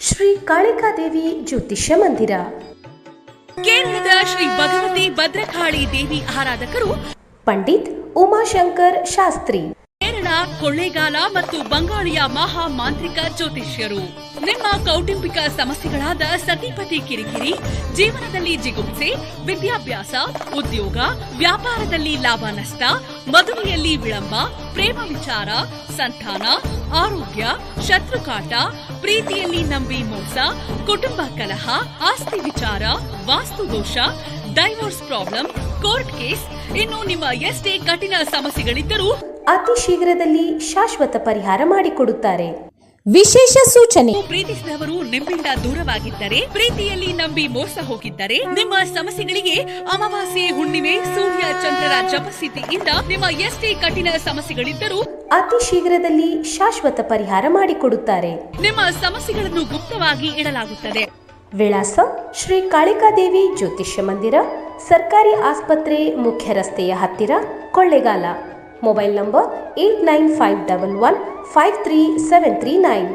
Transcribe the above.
ಶ್ರೀ ಕಾಳಿಕಾದೇವಿ ಜ್ಯೋತಿಷ್ಯ ಮಂದಿರ. ಕೇರಳದ ಶ್ರೀ ಭಗವತಿ ಭದ್ರಕಾಳಿ ದೇವಿ ಆರಾಧಕರು ಪಂಡಿತ್ ಉಮಾಶಂಕರ್ ಶಾಸ್ತ್ರಿ. ಕೇರಳ, ಕೊಳ್ಳೇಗಾಲ ಮತ್ತು ಬಂಗಾಳಿಯ ಮಹಾ ಮಾಂತ್ರಿಕ ಜ್ಯೋತಿಷ್ಯರು. ನಿಮ್ಮ ಕೌಟುಂಬಿಕ ಸಮಸ್ಯೆಗಳಾದ ಸತಿಪತಿ ಕಿರಿಕಿರಿ, ಜೀವನದಲ್ಲಿ ಜಿಗುಪ್ಸೆ, ವಿದ್ಯಾಭ್ಯಾಸ, ಉದ್ಯೋಗ, ವ್ಯಾಪಾರದಲ್ಲಿ ಲಾಭ ನಷ್ಟ, ಮದುವೆಯಲ್ಲಿ ವಿಳಂಬ, ಪ್ರೇಮ ವಿಚಾರ, ಸಂತಾನ, ಆರೋಗ್ಯ, ಶತ್ರುಕಾಟ, ಪ್ರೀತಿಯಲ್ಲಿ ನಂಬಿ ಮೋಸ, ಕುಟುಂಬ ಕಲಹ, ಆಸ್ತಿ ವಿಚಾರ, ವಾಸ್ತುದೋಷ, ಡೈವೋರ್ಸ್ ಪ್ರಾಬ್ಲಮ್, ಕೋರ್ಟ್ ಕೇಸ್, ಇನ್ನು ನಿಮ್ಮ ಎಷ್ಟೇ ಕಠಿಣ ಸಮಸ್ಯೆಗಳಿದ್ದರೂ ಅತಿ ಶೀಘ್ರದಲ್ಲಿ ಶಾಶ್ವತ ಪರಿಹಾರ ಮಾಡಿಕೊಡುತ್ತಾರೆ. ವಿಶೇಷ ಸೂಚನೆ: ಪ್ರೀತಿಸಿದವರು ನಿಮ್ಮಿಂದ ದೂರವಾಗಿದ್ದರೆ, ಪ್ರೀತಿಯಲ್ಲಿ ನಂಬಿ ಮೋಸ ಹೋಗಿದ್ದರೆ, ನಿಮ್ಮ ಸಮಸ್ಯೆಗಳಿಗೆ ಅಮಾವಾಸ್ಯೆ, ಹುಣ್ಣಿಮೆ, ಸೂರ್ಯ ಚಂದ್ರರ ಜಪಸ್ಥಿತಿಯಿಂದ ನಿಮ್ಮ ಎಷ್ಟೇ ಕಠಿಣ ಸಮಸ್ಯೆಗಳಿದ್ದರೂ ಅತಿ ಶೀಘ್ರದಲ್ಲಿ ಶಾಶ್ವತ ಪರಿಹಾರ ಮಾಡಿಕೊಡುತ್ತಾರೆ. ನಿಮ್ಮ ಸಮಸ್ಯೆಗಳನ್ನು ಗುಪ್ತವಾಗಿ ಇಡಲಾಗುತ್ತದೆ. ವಿಳಾಸ: ಶ್ರೀ ಕಾಳಿಕಾದೇವಿ ಜ್ಯೋತಿಷ್ಯ ಮಂದಿರ, ಸರ್ಕಾರಿ ಆಸ್ಪತ್ರೆ, ಮುಖ್ಯ ರಸ್ತೆಯ ಹತ್ತಿರ, ಕೊಳ್ಳೇಗಾಲ. Mobile number 8951153739.